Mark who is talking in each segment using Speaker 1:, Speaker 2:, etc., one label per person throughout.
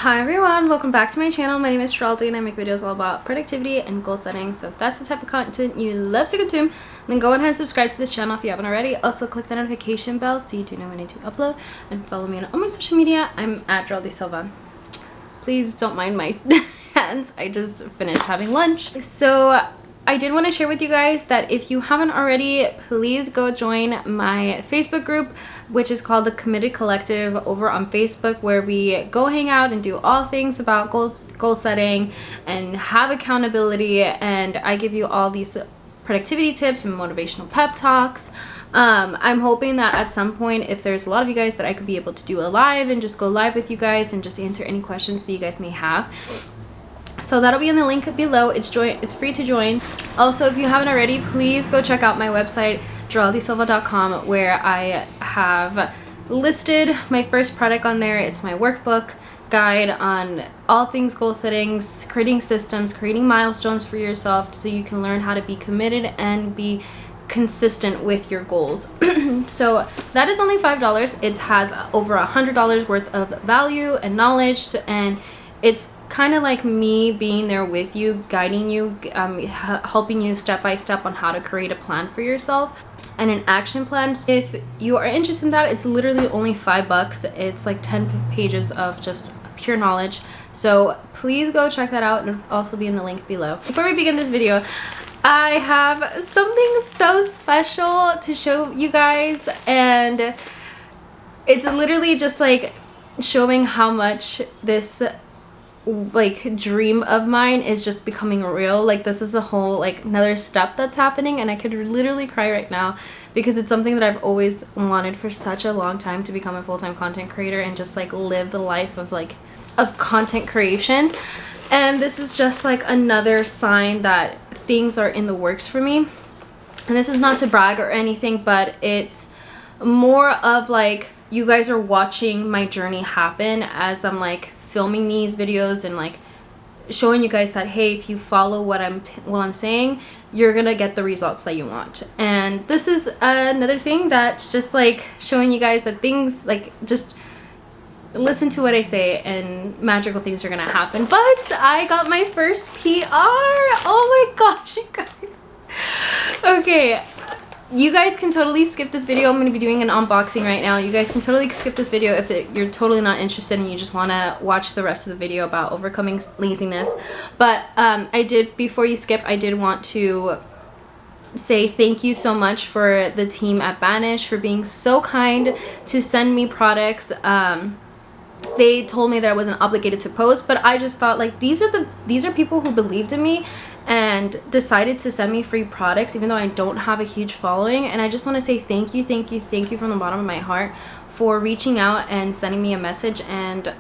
Speaker 1: Hi everyone, welcome back to my channel. My name is Sharpie and I make videos all about productivity and goal setting. So if that's the type of content you love to consume, then go ahead and subscribe to this channel if you haven't already. Also click the notification bell so you do know when I do upload, and follow me on all my social media. I'm at Sharpie Silva. Please don't mind my hands, I just finished having lunch. So I did want to share with you guys that if you haven't already, please go join my Facebook group, which is called the Committed Collective over on Facebook, where we go hang out and do all things about goal setting and have accountability, and I give you all these productivity tips and motivational pep talks. I'm hoping that at some point, if there's a lot of you guys, that I could be able to do a live and just go live with you guys and just answer any questions that you guys may have. So that'll be in the link below. It's free to join. Also, if you haven't already, please go check out my website, joeldesilva.com, where I have listed my first product on there. It's my workbook guide on all things goal settings, creating systems, creating milestones for yourself so you can learn how to be committed and be consistent with your goals. So that is only $5. It has over $100 worth of value and knowledge, and it's kind of like me being there with you, guiding you, helping you step by step on how to create a plan for yourself and an action plan. So if you are interested in that, it's literally only $5. It's like 10 pages of just pure knowledge. So please go check that out, and it'll also be in the link below. Before we begin this video, I have something so special to show you guys, and it's literally just like showing how much this like dream of mine is just becoming real. Like, this is a whole like another step that's happening, and I could literally cry right now because it's something that I've always wanted for such a long time, to become a full-time content creator and just like live the life of content creation. And this is just like another sign that things are in the works for me. And this is not to brag or anything, but it's more of like, you guys are watching my journey happen as I'm like filming these videos and like showing you guys that, hey, if you follow what I'm saying, you're gonna get the results that you want. And this is another thing that's just like showing you guys that things, like, just listen to what I say and magical things are gonna happen. But I got my first PR. Oh my gosh, you guys. Okay, you guys can totally skip this video. I'm going to be doing an unboxing right now. You guys can totally skip this video if you're totally not interested and you just want to watch the rest of the video about overcoming laziness. But I did, before you skip, I did want to say thank you so much for the team at Banish for being so kind to send me products. They told me that I wasn't obligated to post, but I just thought, like, these are people who believed in me and decided to send me free products even though I don't have a huge following. And I just want to say thank you from the bottom of my heart for reaching out and sending me a message. And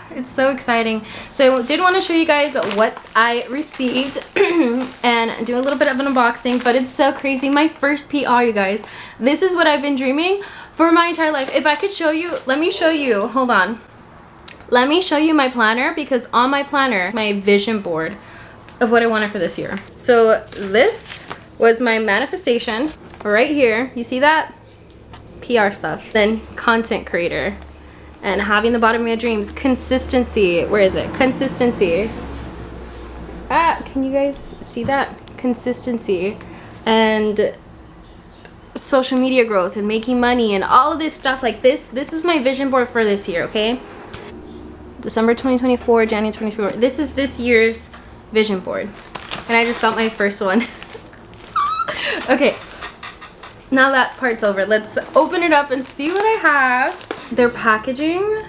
Speaker 1: it's so exciting. So I did want to show you guys what I received and do a little bit of an unboxing, but it's so crazy. My first PR, you guys. This is what I've been dreaming for my entire life. If I could show you, let me show you, hold on. Let me show you my planner, because on my planner, my vision board of what I wanted for this year. So this was my manifestation right here. You see that? PR stuff. Then content creator. And having the bottom of my dreams. Consistency. Where is it? Consistency. Can you guys see that? Consistency. And social media growth and making money and all of this stuff like this. This is my vision board for this year, okay? December 2024, January 2024. This is this year's vision board, and I just got my first one. Okay, now that part's over, let's open it up and see what I have. Their packaging,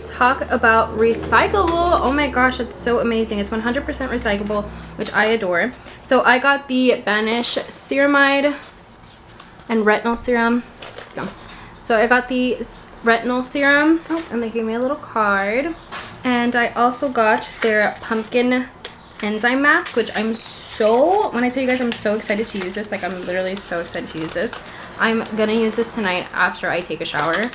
Speaker 1: talk about recyclable. Oh my gosh, it's so amazing. It's 100% recyclable, which I adore. So I got the Banish ceramide and retinol serum. So I got the retinol serum, and they gave me a little card. And I also got their pumpkin enzyme mask, which when I tell you guys I'm so excited to use this, like, I'm literally so excited to use this. I'm gonna use this tonight after I take a shower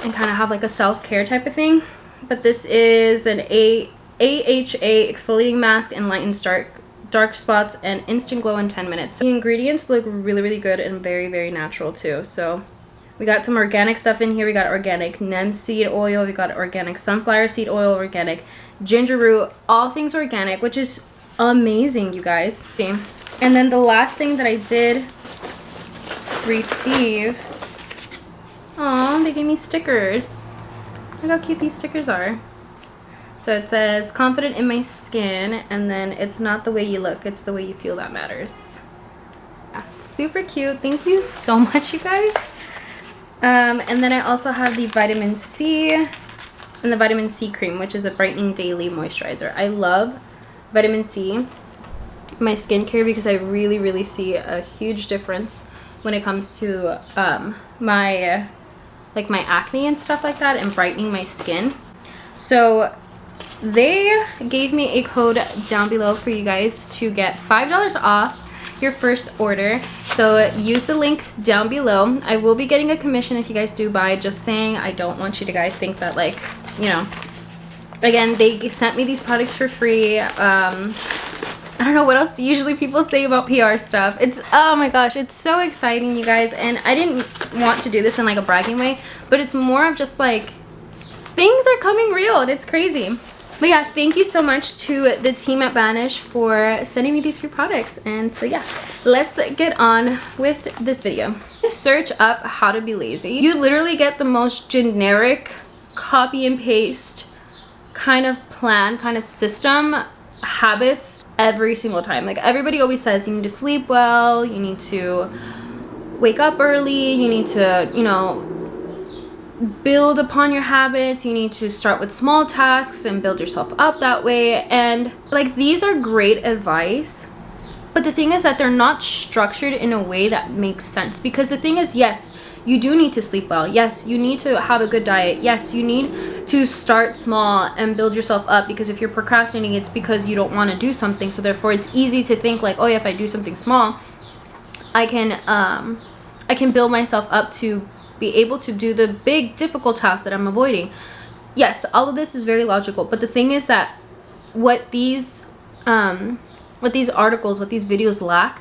Speaker 1: and kind of have like a self-care type of thing. But this is an AHA exfoliating mask, enlightens dark spots and instant glow in 10 minutes. The ingredients look really good and very natural too. So We got some organic stuff in here. We got organic neem seed oil. We got organic sunflower seed oil, organic ginger root, all things organic, which is amazing, you guys. And then the last thing that I did receive, oh, they gave me stickers. Look how cute these stickers are. So it says, confident in my skin, and then it's not the way you look, it's the way you feel that matters. Super cute. Thank you so much, you guys. And then I also have the vitamin C and the vitamin C cream, which is a brightening daily moisturizer. I love vitamin C in my skincare because I really see a huge difference when it comes to my acne and stuff like that, and brightening my skin. So they gave me a code down below for you guys to get $5 off your first order. So use the link down below. I will be getting a commission if you guys do buy, just saying. I don't want you to guys think that, like, you know, again, they sent me these products for free. I don't know what else usually people say about PR stuff. It's, oh my gosh, it's so exciting, you guys. And I didn't want to do this in like a bragging way, but it's more of just like, things are coming real and it's crazy. But yeah, thank you so much to the team at Banish for sending me these free products. And so yeah, let's get on with this video. Search up how to be lazy. You literally get the most generic copy and paste kind of plan, kind of system, habits every single time. Like, everybody always says you need to sleep well, you need to wake up early, you need to, you know, build upon your habits, you need to start with small tasks and build yourself up that way. And like, these are great advice, but the thing is that they're not structured in a way that makes sense. Because the thing is, yes, you do need to sleep well, yes, you need to have a good diet, yes, you need to start small and build yourself up, because if you're procrastinating, it's because you don't want to do something. So therefore it's easy to think like, oh yeah, if I do something small, I can build myself up to be able to do the big difficult tasks that I'm avoiding. Yes, all of this is very logical, but the thing is that what these articles, what these videos lack,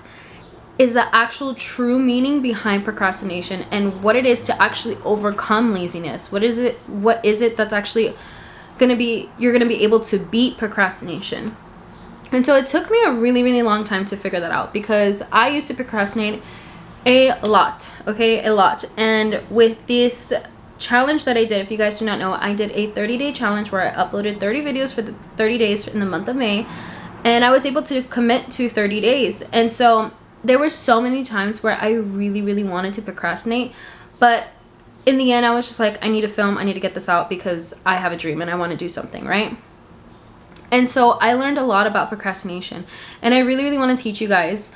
Speaker 1: is the actual true meaning behind procrastination and what it is to actually overcome laziness. What is it that's actually you're gonna be able to beat procrastination. And so it took me a really long time to figure that out, because I used to procrastinate a lot, okay, a lot. And with this challenge that I did, if you guys do not know, I did a 30-day challenge where I uploaded 30 videos for the 30 days in the month of May, and I was able to commit to 30 days. And so there were so many times where I really wanted to procrastinate, but in the end I was just like, I need to film, I need to get this out because I have a dream and I want to do something, right? And so I learned a lot about procrastination, and I really want to teach you guys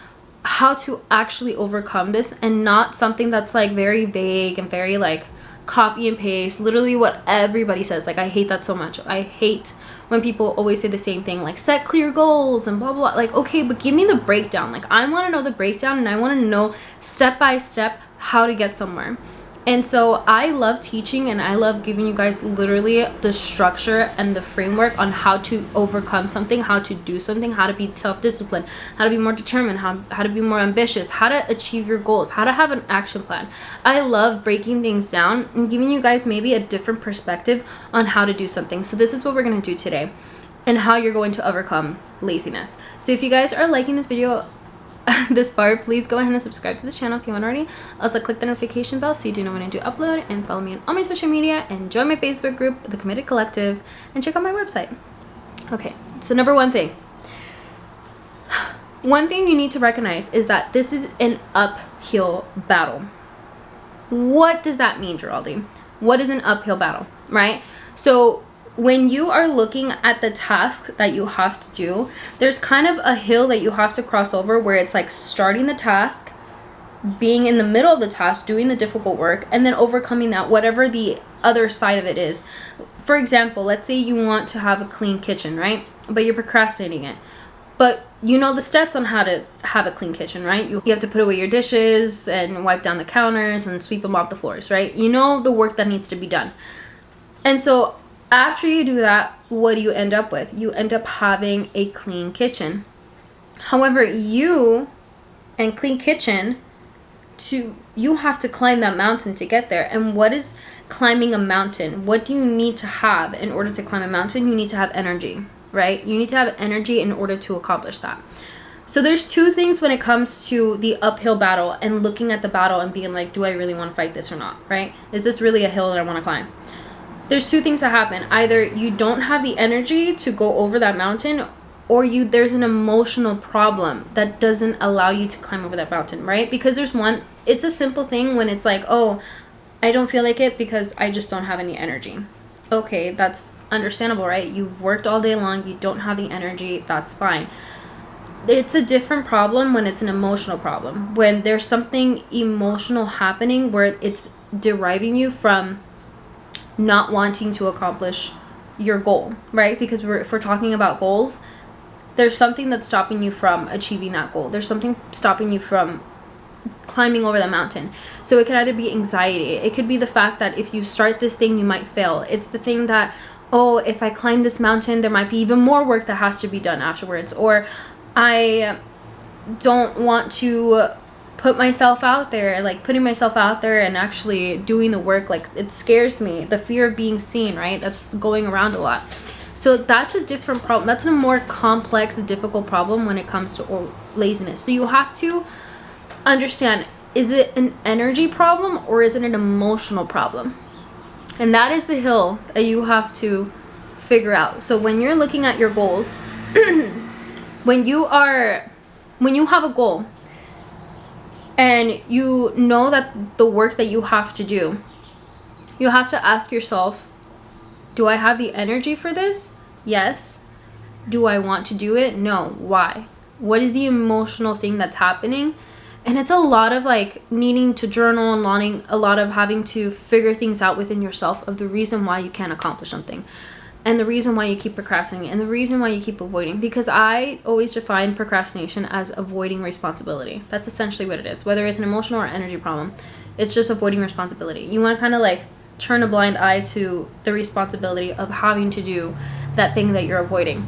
Speaker 1: how to actually overcome this, and not something that's like very vague and very like copy and paste, literally what everybody says. Like, I hate that so much. I hate when people always say the same thing, like set clear goals and blah blah. Like, okay, but give me the breakdown. Like, I want to know the breakdown, and I want to know step by step how to get somewhere. And so I love teaching, and I love giving you guys literally the structure and the framework on how to overcome something, how to do something, how to be self-disciplined, how to be more determined, how to be more ambitious, how to achieve your goals, how to have an action plan. I love breaking things down and giving you guys maybe a different perspective on how to do something. So this is what we're going to do today, and how you're going to overcome laziness. So if you guys are liking this video this far, please go ahead and subscribe to this channel if you haven't already. Also click the notification bell so you do know when I do upload, and follow me on all my social media, and join my Facebook group, The Committed Collective, and check out my website. Okay, so number one thing you need to recognize is that this is an uphill battle. What does that mean, Geraldine? What is an uphill battle, right? So when you are looking at the task that you have to do, there's kind of a hill that you have to cross over, where it's like starting the task, being in the middle of the task, doing the difficult work, and then overcoming that, whatever the other side of it is. For example, let's say you want to have a clean kitchen, right? But you're procrastinating it. But you know the steps on how to have a clean kitchen, right? You have to put away your dishes and wipe down the counters and sweep and mop the floors, right? You know the work that needs to be done. And so after you do that, what do you end up with? You end up having a clean kitchen. However, you and clean kitchen you have to climb that mountain to get there. And what is climbing a mountain? What do you need to have in order to climb a mountain? You need to have energy, right? You need to have energy in order to accomplish that. So there's two things when it comes to the uphill battle and looking at the battle and being like, do I really want to fight this or not, right? Is this really a hill that I want to climb? There's two things that happen. Either you don't have the energy to go over that mountain, or there's an emotional problem that doesn't allow you to climb over that mountain, right? Because it's a simple thing when it's like, oh, I don't feel like it because I just don't have any energy. Okay, that's understandable, right? You've worked all day long, you don't have the energy, that's fine. It's a different problem when it's an emotional problem. When there's something emotional happening where it's deriving you from not wanting to accomplish your goal, right? Because if we're talking about goals, there's something that's stopping you from achieving that goal. There's something stopping you from climbing over the mountain. So it could either be anxiety. It could be the fact that if you start this thing, you might fail. It's the thing that, oh, if I climb this mountain, there might be even more work that has to be done afterwards. Or I don't want to put myself out there, like putting myself out there and actually doing the work, like it scares me. The fear of being seen, right? That's going around a lot. So that's a different problem. That's a more complex, difficult problem when it comes to laziness. So you have to understand, is it an energy problem or is it an emotional problem? And that is the hill that you have to figure out. So when you're looking at your goals, when you have a goal and you know that the work that you have to do, you have to ask yourself, do I have the energy for this? Yes. Do I want to do it? No. Why? What is the emotional thing that's happening? And it's a lot of like needing to journal and a lot of having to figure things out within yourself of the reason why you can't accomplish something. And the reason why you keep procrastinating and the reason why you keep avoiding. Because I always define procrastination as avoiding responsibility. That's essentially what it is. Whether it's an emotional or energy problem, it's just avoiding responsibility. You want to kind of like turn a blind eye to the responsibility of having to do that thing that you're avoiding.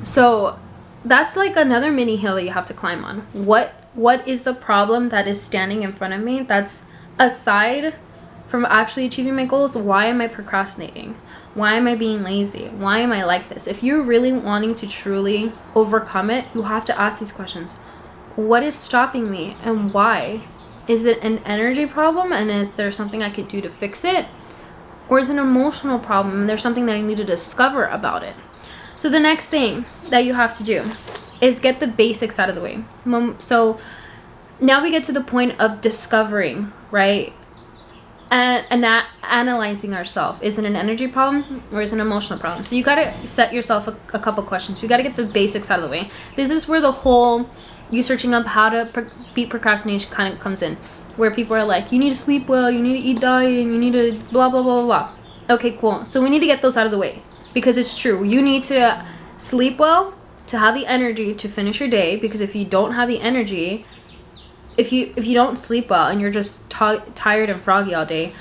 Speaker 1: So that's like another mini hill that you have to climb on. What is the problem that is standing in front of me that's aside from actually achieving my goals? Why am I procrastinating? Why am I being lazy? Why am I like this? If you're really wanting to truly overcome it, you have to ask these questions. What is stopping me and why? Is it an energy problem and is there something I could do to fix it? Or is it an emotional problem and there's something that I need to discover about it? So the next thing that you have to do is get the basics out of the way. So now we get to the point of discovering, right? And that analyzing ourselves. Is it an energy problem or is it an emotional problem? So you got to set yourself a couple questions. You got to get the basics out of the way. This is where the whole you searching up how to beat procrastination kind of comes in, where people are like, you need to sleep well, you need to eat diet, you need to blah blah blah blah blah. Okay, cool. So we need to get those out of the way because it's true. You need to sleep well to have the energy to finish your day, because if you don't have the energy, if you don't sleep well and you're just tired and froggy all day,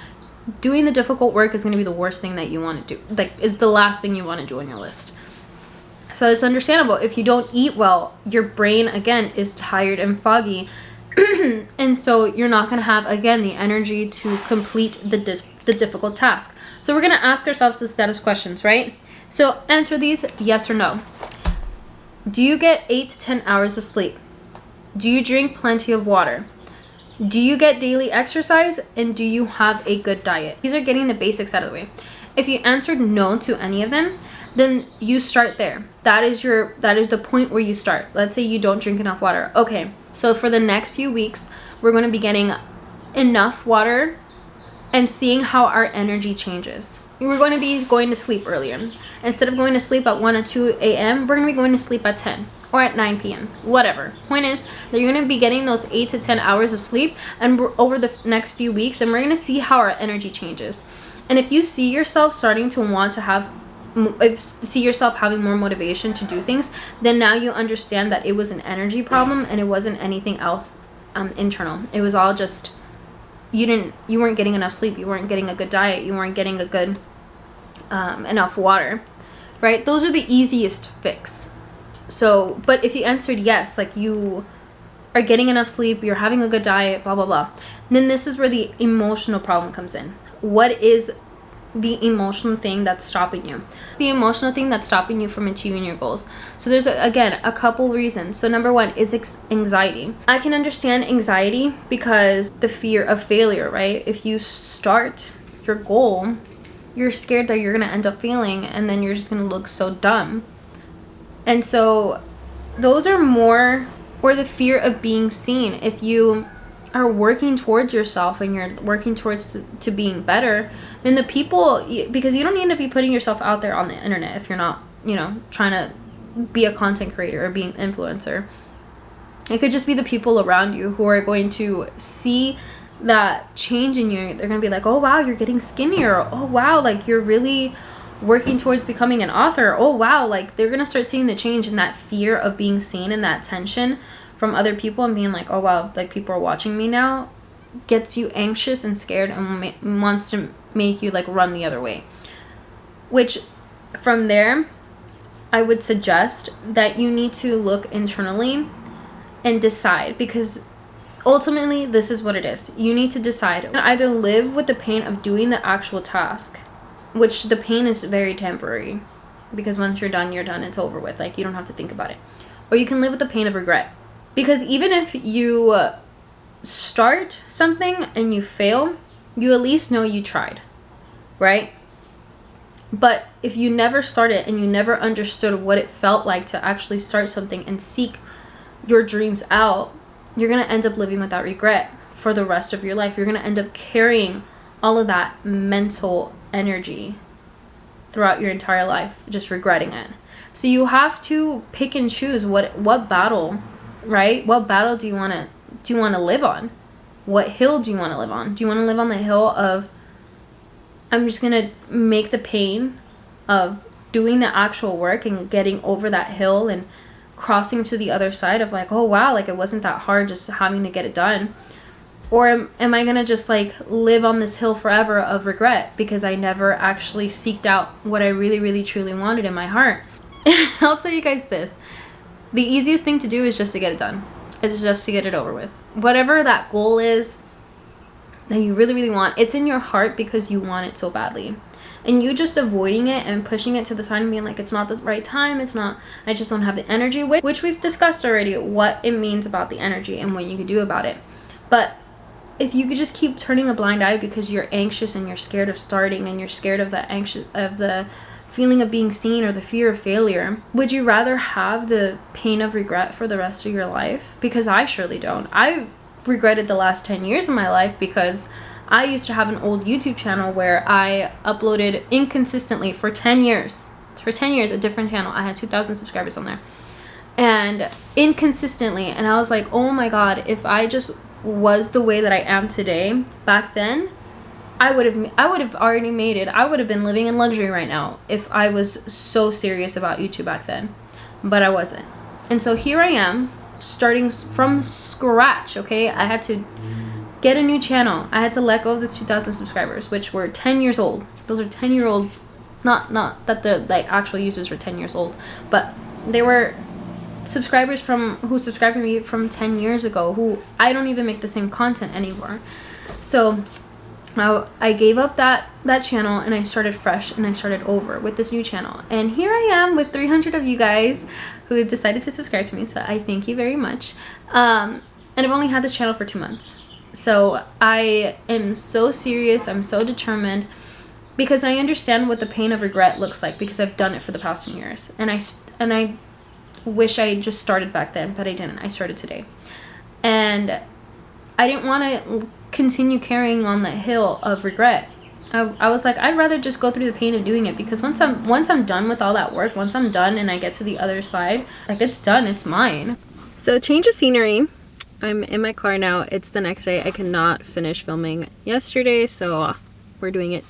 Speaker 1: doing the difficult work is going to be the worst thing that you want to do. Like, is the last thing you want to do on your list. So it's understandable. If you don't eat well, your brain again is tired and foggy, and so you're not going to have again the energy to complete the difficult task. So we're going to ask ourselves the status questions, right? So answer these yes or no. Do you get 8 to 10 hours of sleep? Do you drink plenty of water? Do you get daily exercise? And do you have a good diet? These are getting the basics out of the way. If you answered no to any of them, then you start there. That is the point where you start. Let's say you don't drink enough water. Okay, so for the next few weeks, we're going to be getting enough water and seeing how our energy changes. We're going to be going to sleep earlier. Instead of going to sleep at 1 or 2 a.m., we're going to be going to sleep at 10 or at 9 p.m. Whatever. Point is that you're going to be getting those 8 to 10 hours of sleep and over the next few weeks, and we're going to see how our energy changes. And if you see yourself starting to want to see yourself having more motivation to do things, then now you understand that it was an energy problem and it wasn't anything else internal. It was all just you weren't getting enough sleep, you weren't getting a good diet, you weren't getting a good enough water, right? Those are the easiest fix. So, but if you answered yes, like you are getting enough sleep, you're having a good diet, blah blah blah. And then this is where the emotional problem comes in. What is the emotional thing that's stopping you? The emotional thing that's stopping you from achieving your goals. So there's again a couple reasons. So number one is anxiety. I can understand anxiety because the fear of failure, right? If you start your goal, you're scared that you're gonna end up failing, and then you're just gonna look so dumb. And so those are more, or the fear of being seen. If you are working towards yourself and you're working towards to being better, then the people, because you don't need to be putting yourself out there on the internet if you're not, you know, trying to be a content creator or be an influencer. It could just be the people around you who are going to see that change in you. They're gonna be like, oh wow, you're getting skinnier. Oh wow, like you're really working towards becoming an author. Oh wow, like they're gonna start seeing the change, and that fear of being seen and that tension from other people and being like, oh wow, like people are watching me now, gets you anxious and scared and wants to make you like run the other way. Which from there, I would suggest that you need to look internally and decide, because ultimately this is what it is. You need to decide, either live with the pain of doing the actual task, which the pain is very temporary, because once you're done, it's over with. Like, you don't have to think about it. Or you can live with the pain of regret. Because even if you start something and you fail, you at least know you tried, right? But if you never started and you never understood what it felt like to actually start something and seek your dreams out, you're going to end up living with that regret for the rest of your life. You're going to end up carrying all of that mental energy throughout your entire life, just regretting it. So you have to pick and choose what battle, right? What battle do you want to live on? What hill do you want to live on? Do you want to live on the hill of, I'm just going to make the pain of doing the actual work and getting over that hill and crossing to the other side of like, oh wow, like it wasn't that hard just having to get it done? Or am I going to just like live on this hill forever of regret because I never actually seeked out what I really, really, truly wanted in my heart? I'll tell you guys this. The easiest thing to do is just to get it done. It's just to get it over with. Whatever that goal is that you really, really want, it's in your heart because you want it so badly. And you just avoiding it and pushing it to the side and being like, it's not the right time, it's not, I just don't have the energy, which we've discussed already, what it means about the energy and what you could do about it. But if you could just keep turning a blind eye because you're anxious and you're scared of starting and you're scared of the feeling of being seen or the fear of failure, would you rather have the pain of regret for the rest of your life? Because I surely don't. I regretted the last 10 years of my life because I used to have an old YouTube channel where I uploaded inconsistently for 10 years. For 10 years, a different channel. I had 2,000 subscribers on there. And inconsistently. And I was like, oh my God, if I just was the way that I am today, back then, I would have already made it. I would have been living in luxury right now if I was so serious about YouTube back then. But I wasn't. And so here I am, starting from scratch, okay? I had to get a new channel. I had to let go of the 2,000 subscribers, which were 10 years old. Those are 10-year-old, not that the like actual users were 10 years old, but they were subscribers who subscribed to me from 10 years ago, who I don't even make the same content anymore. So I gave up that channel and I started fresh and I started over with this new channel. And here I am with 300 of you guys who decided to subscribe to me. So I thank you very much. And I've only had this channel for 2 months. So I am so serious. I'm so determined because I understand what the pain of regret looks like because I've done it for the past 10 years. And I wish I just started back then, but I didn't. I started today. And I didn't want to continue carrying on that hill of regret. I was like, I'd rather just go through the pain of doing it, because once I'm done with all that work, once I'm done and I get to the other side, like, it's done, it's mine. So change of scenery. I'm in my car now. It's the next day. I cannot finish filming yesterday, so we're doing it.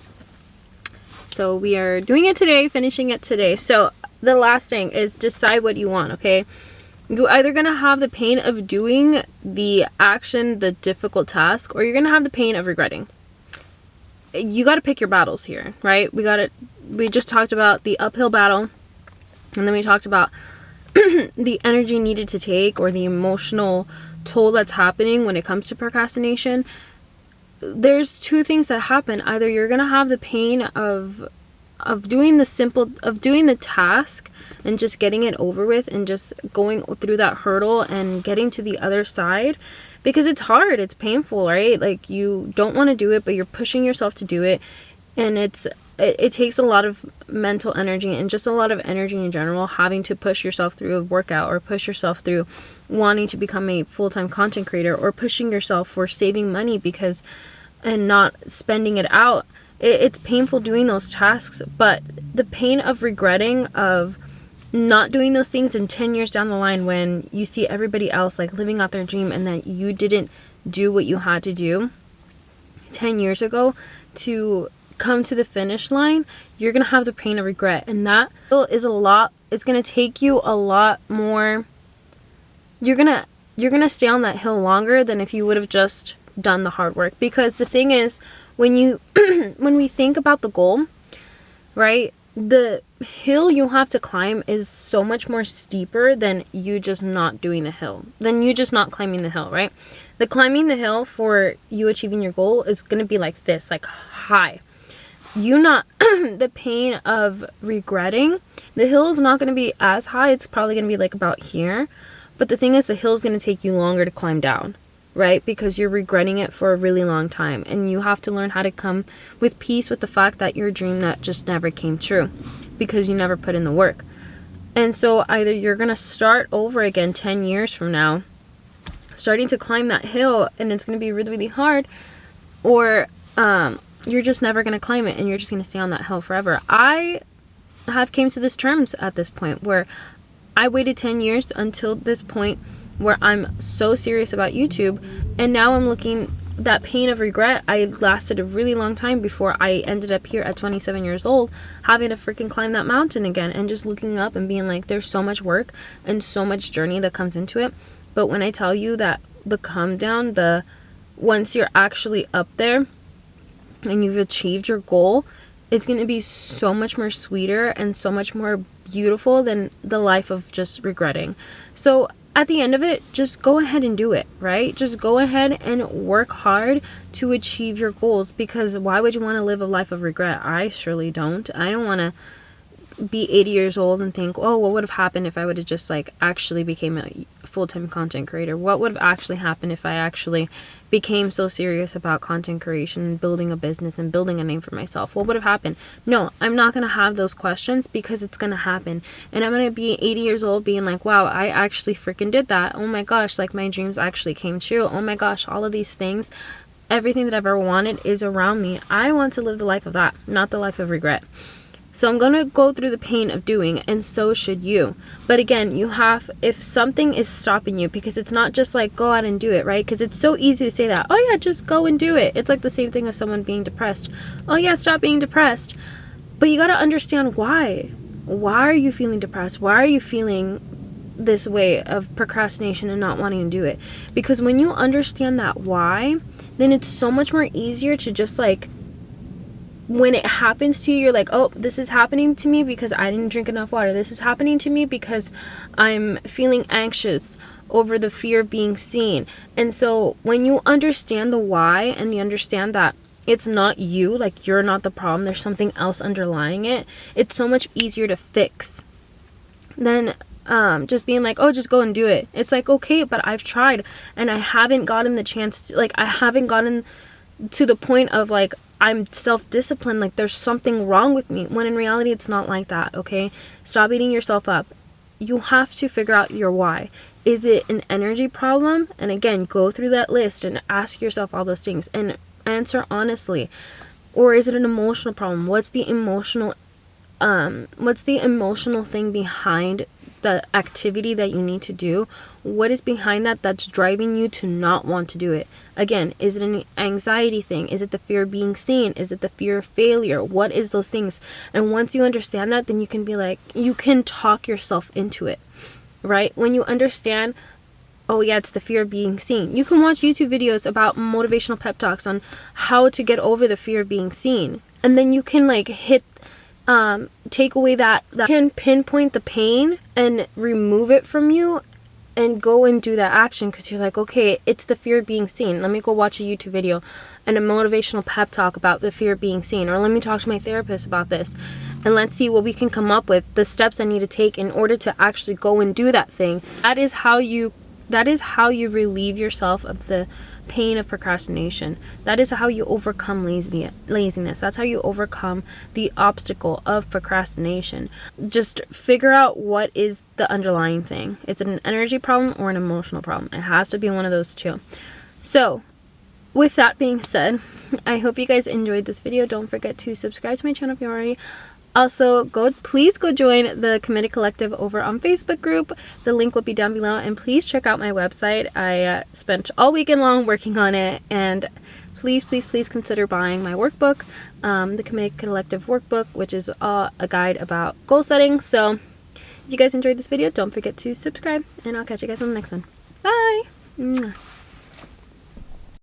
Speaker 1: So we are doing it today, finishing it today. So the last thing is decide what you want, okay? You're either going to have the pain of doing the action, the difficult task, or you're going to have the pain of regretting. You got to pick your battles here, right? We just talked about the uphill battle, and then we talked about the energy needed to take, or the emotional toll that's happening when it comes to procrastination, there's two things that happen. Either you're gonna have the pain of doing the task and just getting it over with and just going through that hurdle and getting to the other side, because it's hard, it's painful, right? Like, you don't want to do it, but you're pushing yourself to do it, and it takes a lot of mental energy and just a lot of energy in general, having to push yourself through a workout, or push yourself through wanting to become a full-time content creator, or pushing yourself for saving money and not spending it out. It's painful doing those tasks, but the pain of regretting of not doing those things in 10 years down the line, when you see everybody else like living out their dream and that you didn't do what you had to do 10 years ago to come to the finish line, you're gonna have the pain of regret, and that is a lot. It's gonna take you a lot more. You're gonna stay on that hill longer than if you would have just done the hard work. Because the thing is, when we think about the goal, right, the hill you have to climb is so much more steeper than you just not doing the hill, than you just not climbing the hill, right? The climbing the hill for you achieving your goal is going to be like this, like high. You not the pain of regretting, the hill is not going to be as high. It's probably going to be like about here, but the thing is, the hill is going to take you longer to climb down, right? Because you're regretting it for a really long time, and you have to learn how to come with peace with the fact that your dream that just never came true because you never put in the work. And so either you're gonna start over again 10 years from now, starting to climb that hill, and it's gonna be really, really hard, or you're just never gonna climb it and you're just gonna stay on that hill forever. I have came to this terms at this point where I waited 10 years until this point where I'm so serious about YouTube, and now I'm looking, that pain of regret, I lasted a really long time before I ended up here at 27 years old having to freaking climb that mountain again, and just looking up and being like, there's so much work and so much journey that comes into it. But when I tell you that the come down, once you're actually up there and you've achieved your goal, it's going to be so much more sweeter and so much more beautiful than the life of just regretting. So at the end of it, just go ahead and do it, right? Just go ahead and work hard to achieve your goals, because why would you want to live a life of regret? I surely don't. I don't want to be 80 years old and think, oh, what would have happened if I would have just like actually became a full-time content creator? What would have actually happened if I actually became so serious about content creation and building a business and building a name for myself? What would have happened? No, I'm not going to have those questions, because it's going to happen. And I'm going to be 80 years old being like, wow, I actually freaking did that. Oh my gosh, like my dreams actually came true. Oh my gosh, all of these things, everything that I've ever wanted is around me. I want to live the life of that, not the life of regret. So I'm going to go through the pain of doing, and so should you. But again, if something is stopping you, because it's not just like go out and do it, right? Because it's so easy to say that, oh yeah, just go and do it. It's like the same thing as someone being depressed. Oh yeah, stop being depressed. But you got to understand why. Why are you feeling depressed? Why are you feeling this way of procrastination and not wanting to do it? Because when you understand that why, then it's so much more easier to just like, when it happens to you, you're like, oh, this is happening to me because I didn't drink enough water. This is happening to me because I'm feeling anxious over the fear of being seen. And so when you understand the why, and you understand that it's not you, like you're not the problem, there's something else underlying it, it's so much easier to fix than just being like, oh, just go and do it. It's like, okay, but I've tried and I haven't gotten the chance to, like, I haven't gotten to the point of like, I'm self-disciplined, like there's something wrong with me, when in reality it's not like that. Okay, stop beating yourself up. You have to figure out your why. Is it an energy problem? And again, go through that list and ask yourself all those things and answer honestly. Or is it an emotional problem? What's the emotional thing behind the activity that you need to do? What is behind that that's driving you to not want to do it? Again, is it an anxiety thing? Is it the fear of being seen? Is it the fear of failure? What is those things? And once you understand that, then you can be like, you can talk yourself into it, right? When you understand, oh yeah, it's the fear of being seen, you can watch YouTube videos about motivational pep talks on how to get over the fear of being seen, and then you can like take away that can pinpoint the pain and remove it from you and go and do that action because you're like, okay, it's the fear of being seen. Let me go watch a YouTube video and a motivational pep talk about the fear of being seen, or let me talk to my therapist about this, and let's see what we can come up with, the steps I need to take in order to actually go and do that thing. That is how you relieve yourself of the pain of procrastination. That is how you overcome laziness. That's how you overcome the obstacle of procrastination. Just figure out what is the underlying thing. Is it an energy problem or an emotional problem? It has to be one of those two. So with that being said, I hope you guys enjoyed this video. Don't forget to subscribe to my channel if you already. Also, please go join the Committed Collective over on Facebook group. The link will be down below, and please check out my website. I spent all weekend long working on it, and please consider buying my workbook, the Committed Collective workbook, which is a guide about goal setting. So if you guys enjoyed this video, don't forget to subscribe, and I'll catch you guys on the next one. Bye! Mwah.